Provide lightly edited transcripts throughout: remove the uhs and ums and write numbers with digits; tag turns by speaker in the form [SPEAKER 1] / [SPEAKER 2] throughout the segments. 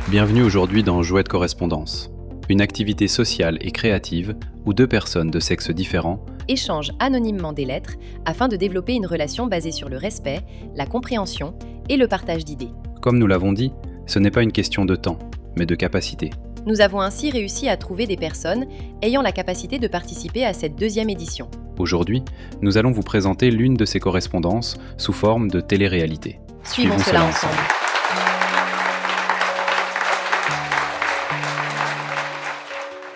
[SPEAKER 1] Bienvenue aujourd'hui dans Jouets de correspondance, une activité sociale et créative où deux personnes de sexes différents
[SPEAKER 2] échangent anonymement des lettres afin de développer une relation basée sur le respect, la compréhension et le partage d'idées.
[SPEAKER 1] Comme nous l'avons dit, ce n'est pas une question de temps, mais de capacité.
[SPEAKER 2] Nous avons ainsi réussi à trouver des personnes ayant la capacité de participer à cette deuxième édition.
[SPEAKER 1] Aujourd'hui, nous allons vous présenter l'une de ces correspondances sous forme de télé-réalité.
[SPEAKER 2] Suivons cela ensemble.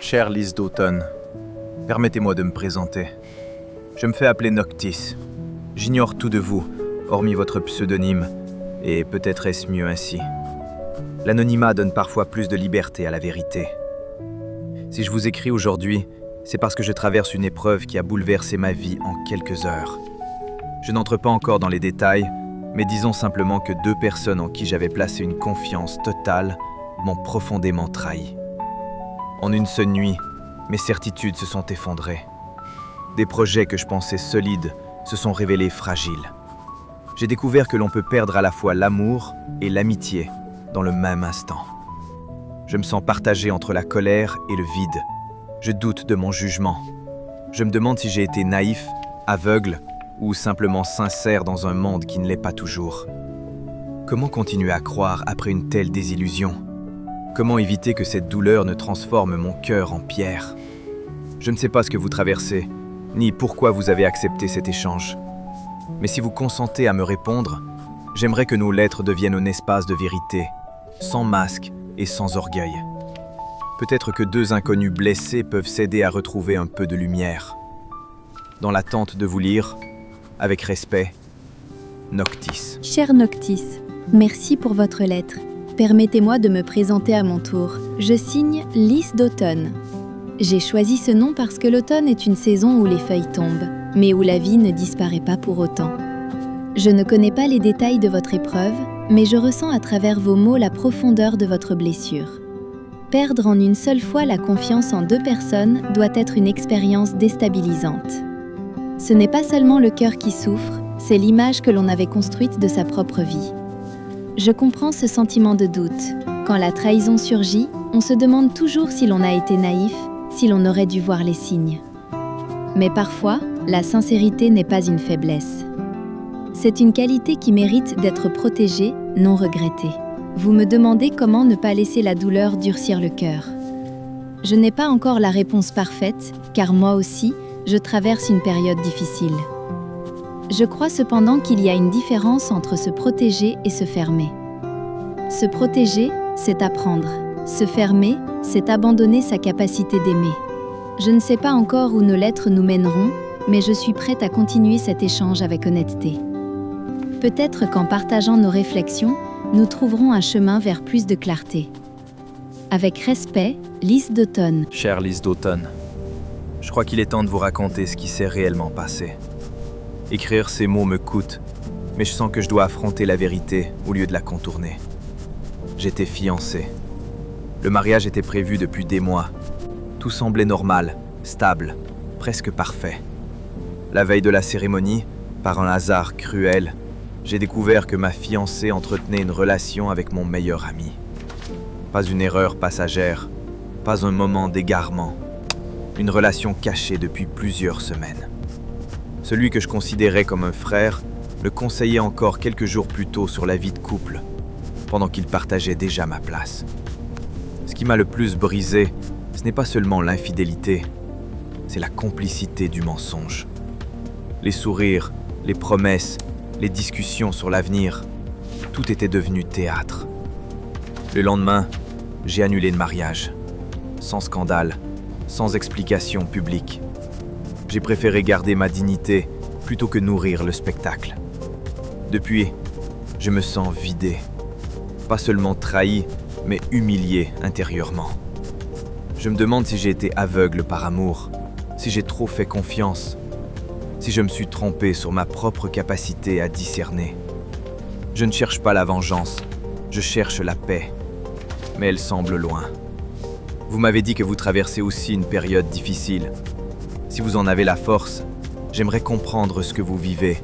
[SPEAKER 3] Chère Lys d'automne, permettez-moi de me présenter. Je me fais appeler Noctis. J'ignore tout de vous, hormis votre pseudonyme, et peut-être est-ce mieux ainsi. L'anonymat donne parfois plus de liberté à la vérité. Si je vous écris aujourd'hui, c'est parce que je traverse une épreuve qui a bouleversé ma vie en quelques heures. Je n'entre pas encore dans les détails, mais disons simplement que deux personnes en qui j'avais placé une confiance totale m'ont profondément trahi. En une seule nuit, mes certitudes se sont effondrées. Des projets que je pensais solides se sont révélés fragiles. J'ai découvert que l'on peut perdre à la fois l'amour et l'amitié dans le même instant. Je me sens partagé entre la colère et le vide. Je doute de mon jugement. Je me demande si j'ai été naïf, aveugle ou simplement sincère dans un monde qui ne l'est pas toujours. Comment continuer à croire après une telle désillusion ? Comment éviter que cette douleur ne transforme mon cœur en pierre ? Je ne sais pas ce que vous traversez, ni pourquoi vous avez accepté cet échange. Mais si vous consentez à me répondre, j'aimerais que nos lettres deviennent un espace de vérité, sans masque et sans orgueil. Peut-être que deux inconnus blessés peuvent s'aider à retrouver un peu de lumière. Dans l'attente de vous lire, avec respect, Noctis.
[SPEAKER 4] Cher Noctis, merci pour votre lettre. Permettez-moi de me présenter à mon tour. Je signe Lys d'automne. J'ai choisi ce nom parce que l'automne est une saison où les feuilles tombent, mais où la vie ne disparaît pas pour autant. Je ne connais pas les détails de votre épreuve, mais je ressens à travers vos mots la profondeur de votre blessure. Perdre en une seule fois la confiance en deux personnes doit être une expérience déstabilisante. Ce n'est pas seulement le cœur qui souffre, c'est l'image que l'on avait construite de sa propre vie. Je comprends ce sentiment de doute. Quand la trahison surgit, on se demande toujours si l'on a été naïf, si l'on aurait dû voir les signes. Mais parfois, la sincérité n'est pas une faiblesse. C'est une qualité qui mérite d'être protégée, non regrettée. Vous me demandez comment ne pas laisser la douleur durcir le cœur. Je n'ai pas encore la réponse parfaite, car moi aussi, je traverse une période difficile. Je crois cependant qu'il y a une différence entre se protéger et se fermer. Se protéger, c'est apprendre. Se fermer, c'est abandonner sa capacité d'aimer. Je ne sais pas encore où nos lettres nous mèneront, mais je suis prête à continuer cet échange avec honnêteté. Peut-être qu'en partageant nos réflexions, nous trouverons un chemin vers plus de clarté. Avec respect, Lys d'automne.
[SPEAKER 3] Chère Lys d'automne, je crois qu'il est temps de vous raconter ce qui s'est réellement passé. Écrire ces mots me coûte, mais je sens que je dois affronter la vérité au lieu de la contourner. J'étais fiancé. Le mariage était prévu depuis des mois. Tout semblait normal, stable, presque parfait. La veille de la cérémonie, par un hasard cruel, j'ai découvert que ma fiancée entretenait une relation avec mon meilleur ami. Pas une erreur passagère, pas un moment d'égarement. Une relation cachée depuis plusieurs semaines. Celui que je considérais comme un frère le conseillait encore quelques jours plus tôt sur la vie de couple, pendant qu'il partageait déjà ma place. Ce qui m'a le plus brisé, ce n'est pas seulement l'infidélité, c'est la complicité du mensonge. Les sourires, les promesses, les discussions sur l'avenir, tout était devenu théâtre. Le lendemain, j'ai annulé le mariage, sans scandale, sans explication publique. J'ai préféré garder ma dignité plutôt que nourrir le spectacle. Depuis, je me sens vidé, pas seulement trahi, mais humilié intérieurement. Je me demande si j'ai été aveugle par amour, si j'ai trop fait confiance, si je me suis trompé sur ma propre capacité à discerner. Je ne cherche pas la vengeance, je cherche la paix, mais elle semble loin. Vous m'avez dit que vous traversez aussi une période difficile. Si vous en avez la force, j'aimerais comprendre ce que vous vivez.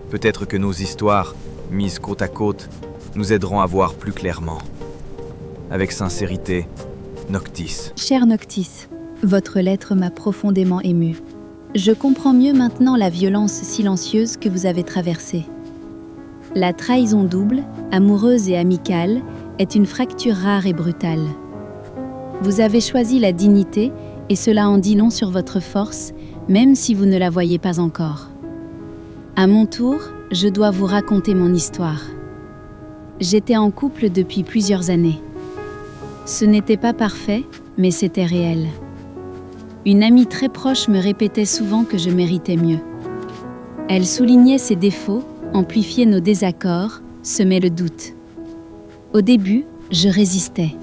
[SPEAKER 3] Peut-être que nos histoires, mises côte à côte, nous aideront à voir plus clairement. Avec sincérité, Noctis.
[SPEAKER 4] Cher Noctis, votre lettre m'a profondément émue. Je comprends mieux maintenant la violence silencieuse que vous avez traversée. La trahison double, amoureuse et amicale, est une fracture rare et brutale. Vous avez choisi la dignité et cela en dit long sur votre force, même si vous ne la voyez pas encore. À mon tour, je dois vous raconter mon histoire. J'étais en couple depuis plusieurs années. Ce n'était pas parfait, mais c'était réel. Une amie très proche me répétait souvent que je méritais mieux. Elle soulignait ses défauts, amplifiait nos désaccords, semait le doute. Au début, je résistais.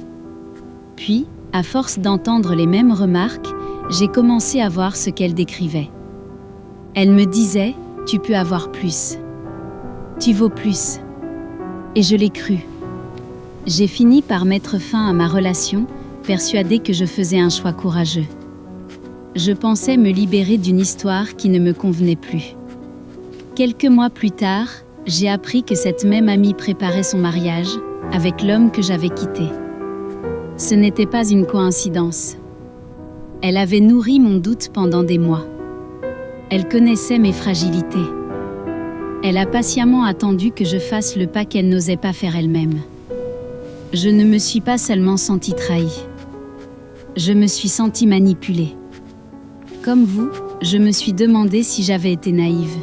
[SPEAKER 4] Puis, à force d'entendre les mêmes remarques, j'ai commencé à voir ce qu'elle décrivait. Elle me disait « Tu peux avoir plus. Tu vaux plus. » Et je l'ai cru. J'ai fini par mettre fin à ma relation, persuadée que je faisais un choix courageux. Je pensais me libérer d'une histoire qui ne me convenait plus. Quelques mois plus tard, j'ai appris que cette même amie préparait son mariage avec l'homme que j'avais quitté. Ce n'était pas une coïncidence. Elle avait nourri mon doute pendant des mois. Elle connaissait mes fragilités. Elle a patiemment attendu que je fasse le pas qu'elle n'osait pas faire elle-même. Je ne me suis pas seulement sentie trahie. Je me suis sentie manipulée. Comme vous, je me suis demandé si j'avais été naïve.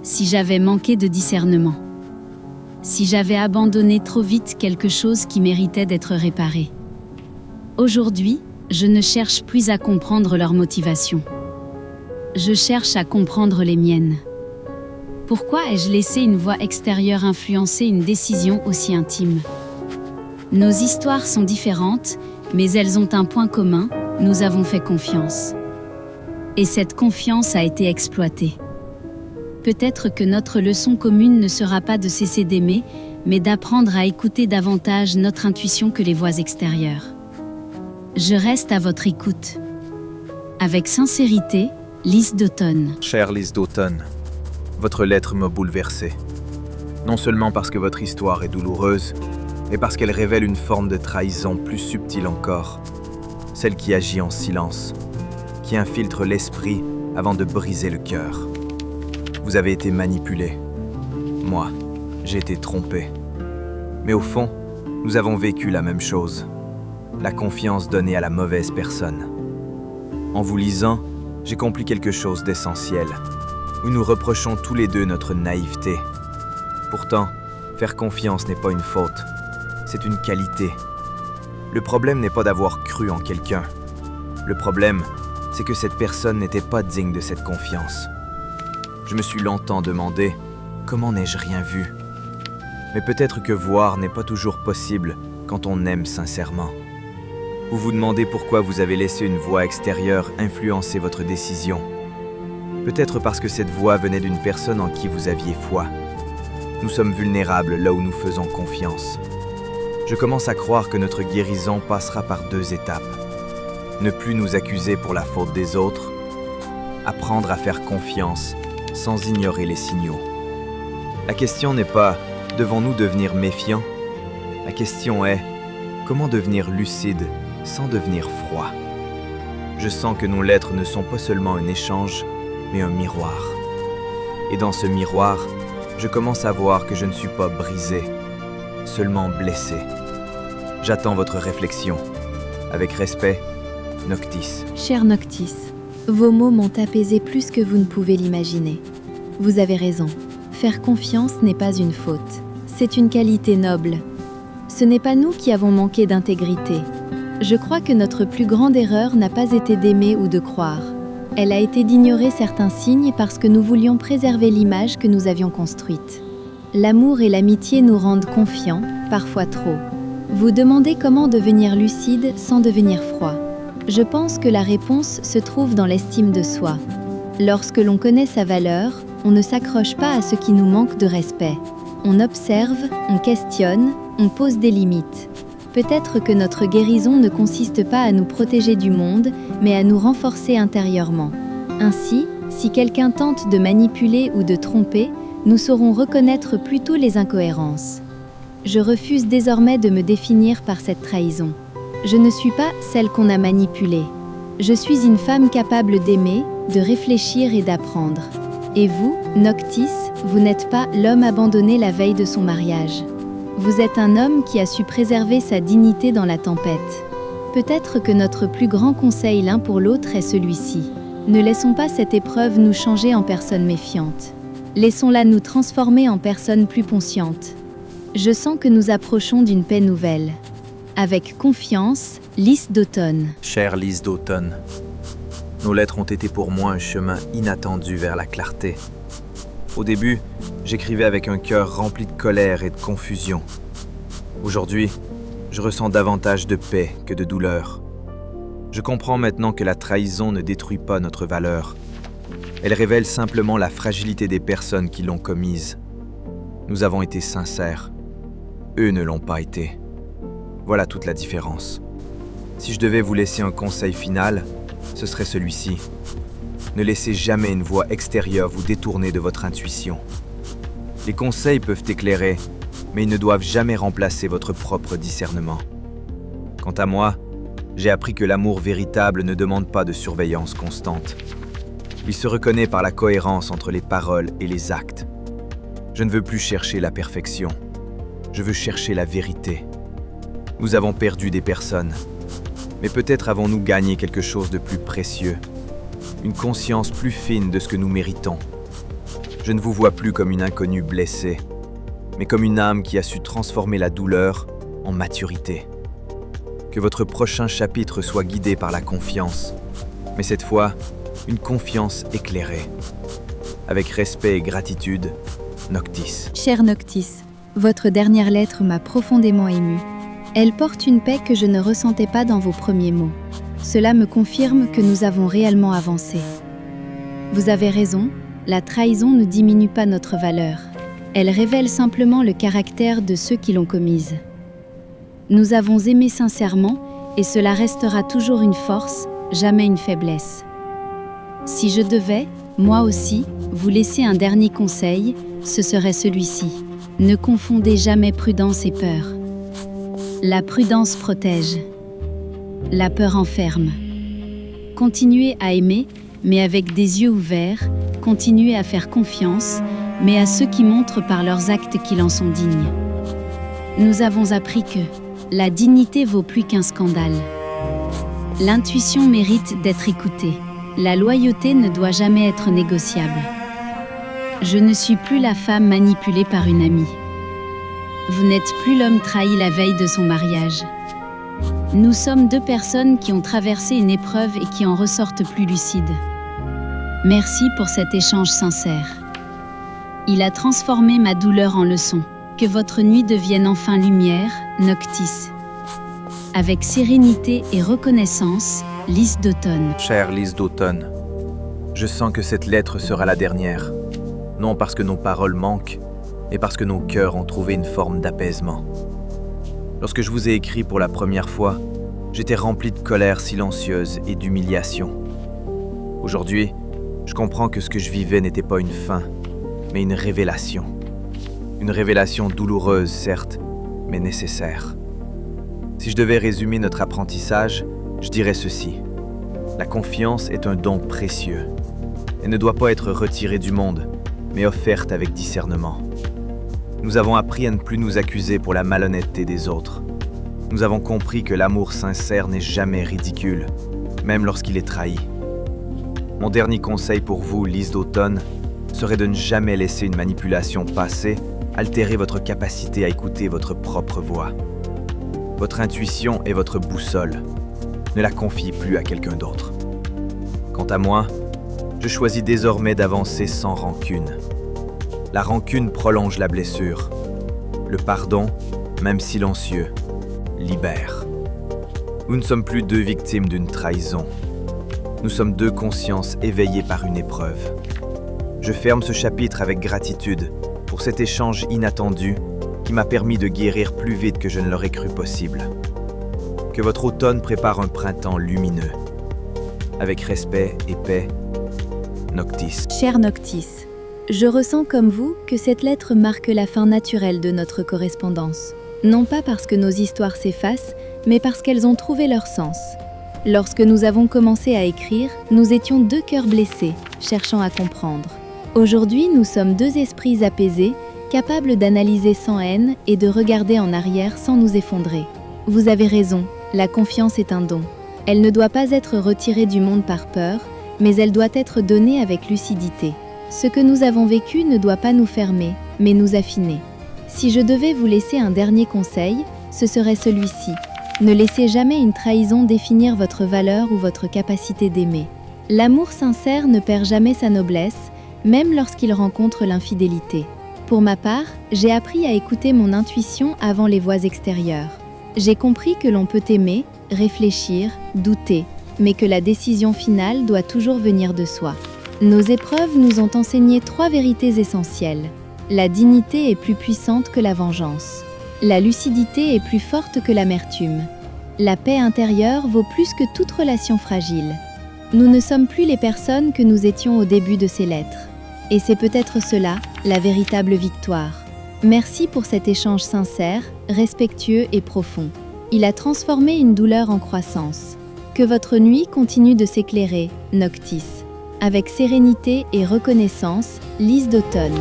[SPEAKER 4] Si j'avais manqué de discernement. Si j'avais abandonné trop vite quelque chose qui méritait d'être réparé. Aujourd'hui, je ne cherche plus à comprendre leurs motivations. Je cherche à comprendre les miennes. Pourquoi ai-je laissé une voix extérieure influencer une décision aussi intime ? Nos histoires sont différentes, mais elles ont un point commun, nous avons fait confiance. Et cette confiance a été exploitée. Peut-être que notre leçon commune ne sera pas de cesser d'aimer, mais d'apprendre à écouter davantage notre intuition que les voix extérieures. Je reste à votre écoute. Avec sincérité, Lys d'Automne.
[SPEAKER 3] Chère Lys d'Automne, votre lettre m'a bouleversé. Non seulement parce que votre histoire est douloureuse, mais parce qu'elle révèle une forme de trahison plus subtile encore, celle qui agit en silence, qui infiltre l'esprit avant de briser le cœur. Vous avez été manipulé. Moi, j'ai été trompé. Mais au fond, nous avons vécu la même chose. La confiance donnée à la mauvaise personne. En vous lisant, j'ai compris quelque chose d'essentiel. Nous nous reprochons tous les deux notre naïveté. Pourtant, faire confiance n'est pas une faute. C'est une qualité. Le problème n'est pas d'avoir cru en quelqu'un. Le problème, c'est que cette personne n'était pas digne de cette confiance. Je me suis longtemps demandé comment n'ai-je rien vu. Mais peut-être que voir n'est pas toujours possible quand on aime sincèrement. Vous vous demandez pourquoi vous avez laissé une voix extérieure influencer votre décision. Peut-être parce que cette voix venait d'une personne en qui vous aviez foi. Nous sommes vulnérables là où nous faisons confiance. Je commence à croire que notre guérison passera par 2 étapes. Ne plus nous accuser pour la faute des autres. Apprendre à faire confiance sans ignorer les signaux. La question n'est pas « devons-nous devenir méfiants ?» La question est « comment devenir lucide sans devenir froid ?» Je sens que nos lettres ne sont pas seulement un échange, mais un miroir. Et dans ce miroir, je commence à voir que je ne suis pas brisé, seulement blessé. J'attends votre réflexion. Avec respect, Noctis.
[SPEAKER 4] Cher Noctis, vos mots m'ont apaisé plus que vous ne pouvez l'imaginer. Vous avez raison. Faire confiance n'est pas une faute. C'est une qualité noble. Ce n'est pas nous qui avons manqué d'intégrité. Je crois que notre plus grande erreur n'a pas été d'aimer ou de croire. Elle a été d'ignorer certains signes parce que nous voulions préserver l'image que nous avions construite. L'amour et l'amitié nous rendent confiants, parfois trop. Vous demandez comment devenir lucide sans devenir froid. Je pense que la réponse se trouve dans l'estime de soi. Lorsque l'on connaît sa valeur, on ne s'accroche pas à ce qui nous manque de respect. On observe, on questionne, on pose des limites. Peut-être que notre guérison ne consiste pas à nous protéger du monde, mais à nous renforcer intérieurement. Ainsi, si quelqu'un tente de manipuler ou de tromper, nous saurons reconnaître plus tôt les incohérences. Je refuse désormais de me définir par cette trahison. Je ne suis pas celle qu'on a manipulée. Je suis une femme capable d'aimer, de réfléchir et d'apprendre. Et vous, Noctis, vous n'êtes pas l'homme abandonné la veille de son mariage. Vous êtes un homme qui a su préserver sa dignité dans la tempête. Peut-être que notre plus grand conseil l'un pour l'autre est celui-ci. Ne laissons pas cette épreuve nous changer en personnes méfiantes. Laissons-la nous transformer en personnes plus conscientes. Je sens que nous approchons d'une paix nouvelle. Avec confiance, Lys d'Automne.
[SPEAKER 3] Chère Lys d'Automne, nos lettres ont été pour moi un chemin inattendu vers la clarté. Au début, j'écrivais avec un cœur rempli de colère et de confusion. Aujourd'hui, je ressens davantage de paix que de douleur. Je comprends maintenant que la trahison ne détruit pas notre valeur. Elle révèle simplement la fragilité des personnes qui l'ont commise. Nous avons été sincères. Eux ne l'ont pas été. Voilà toute la différence. Si je devais vous laisser un conseil final, ce serait celui-ci. Ne laissez jamais une voix extérieure vous détourner de votre intuition. Les conseils peuvent éclairer, mais ils ne doivent jamais remplacer votre propre discernement. Quant à moi, j'ai appris que l'amour véritable ne demande pas de surveillance constante. Il se reconnaît par la cohérence entre les paroles et les actes. Je ne veux plus chercher la perfection. Je veux chercher la vérité. Nous avons perdu des personnes, mais peut-être avons-nous gagné quelque chose de plus précieux, une conscience plus fine de ce que nous méritons. Je ne vous vois plus comme une inconnue blessée, mais comme une âme qui a su transformer la douleur en maturité. Que votre prochain chapitre soit guidé par la confiance, mais cette fois, une confiance éclairée. Avec respect et gratitude, Noctis.
[SPEAKER 4] Cher Noctis, votre dernière lettre m'a profondément émue. Elle porte une paix que je ne ressentais pas dans vos premiers mots. Cela me confirme que nous avons réellement avancé. Vous avez raison, la trahison ne diminue pas notre valeur. Elle révèle simplement le caractère de ceux qui l'ont commise. Nous avons aimé sincèrement et cela restera toujours une force, jamais une faiblesse. Si je devais, moi aussi, vous laisser un dernier conseil, ce serait celui-ci. Ne confondez jamais prudence et peur. La prudence protège. La peur enferme. Continuez à aimer, mais avec des yeux ouverts. Continuez à faire confiance, mais à ceux qui montrent par leurs actes qu'ils en sont dignes. Nous avons appris que la dignité vaut plus qu'un scandale. L'intuition mérite d'être écoutée. La loyauté ne doit jamais être négociable. Je ne suis plus la femme manipulée par une amie. Vous n'êtes plus l'homme trahi la veille de son mariage. Nous sommes deux personnes qui ont traversé une épreuve et qui en ressortent plus lucides. Merci pour cet échange sincère. Il a transformé ma douleur en leçon. Que votre nuit devienne enfin lumière, Noctis. Avec sérénité et reconnaissance, Lys d'Automne.
[SPEAKER 3] Chère Lys d'Automne, je sens que cette lettre sera la dernière. Non parce que nos paroles manquent, mais parce que nos cœurs ont trouvé une forme d'apaisement. Lorsque je vous ai écrit pour la première fois, j'étais rempli de colère silencieuse et d'humiliation. Aujourd'hui, je comprends que ce que je vivais n'était pas une fin, mais une révélation. Une révélation douloureuse, certes, mais nécessaire. Si je devais résumer notre apprentissage, je dirais ceci. La confiance est un don précieux. Elle ne doit pas être retirée du monde, mais offerte avec discernement. Nous avons appris à ne plus nous accuser pour la malhonnêteté des autres. Nous avons compris que l'amour sincère n'est jamais ridicule, même lorsqu'il est trahi. Mon dernier conseil pour vous, Lys d'Automne, serait de ne jamais laisser une manipulation passée altérer votre capacité à écouter votre propre voix. Votre intuition est votre boussole. Ne la confiez plus à quelqu'un d'autre. Quant à moi, je choisis désormais d'avancer sans rancune. La rancune prolonge la blessure. Le pardon, même silencieux, libère. Nous ne sommes plus deux victimes d'une trahison. Nous sommes deux consciences éveillées par une épreuve. Je ferme ce chapitre avec gratitude pour cet échange inattendu qui m'a permis de guérir plus vite que je ne l'aurais cru possible. Que votre automne prépare un printemps lumineux. Avec respect et paix, Noctis.
[SPEAKER 4] Cher Noctis, Je ressens comme vous que cette lettre marque la fin naturelle de notre correspondance. Non pas parce que nos histoires s'effacent, mais parce qu'elles ont trouvé leur sens. Lorsque nous avons commencé à écrire, nous étions deux cœurs blessés, cherchant à comprendre. Aujourd'hui, nous sommes deux esprits apaisés, capables d'analyser sans haine et de regarder en arrière sans nous effondrer. Vous avez raison, la confiance est un don. Elle ne doit pas être retirée du monde par peur, mais elle doit être donnée avec lucidité. Ce que nous avons vécu ne doit pas nous fermer, mais nous affiner. Si je devais vous laisser un dernier conseil, ce serait celui-ci. Ne laissez jamais une trahison définir votre valeur ou votre capacité d'aimer. L'amour sincère ne perd jamais sa noblesse, même lorsqu'il rencontre l'infidélité. Pour ma part, j'ai appris à écouter mon intuition avant les voix extérieures. J'ai compris que l'on peut aimer, réfléchir, douter, mais que la décision finale doit toujours venir de soi. Nos épreuves nous ont enseigné 3 vérités essentielles. La dignité est plus puissante que la vengeance. La lucidité est plus forte que l'amertume. La paix intérieure vaut plus que toute relation fragile. Nous ne sommes plus les personnes que nous étions au début de ces lettres. Et c'est peut-être cela, la véritable victoire. Merci pour cet échange sincère, respectueux et profond. Il a transformé une douleur en croissance. Que votre nuit continue de s'éclairer, Noctis. Avec sérénité et reconnaissance, Lys d'automne.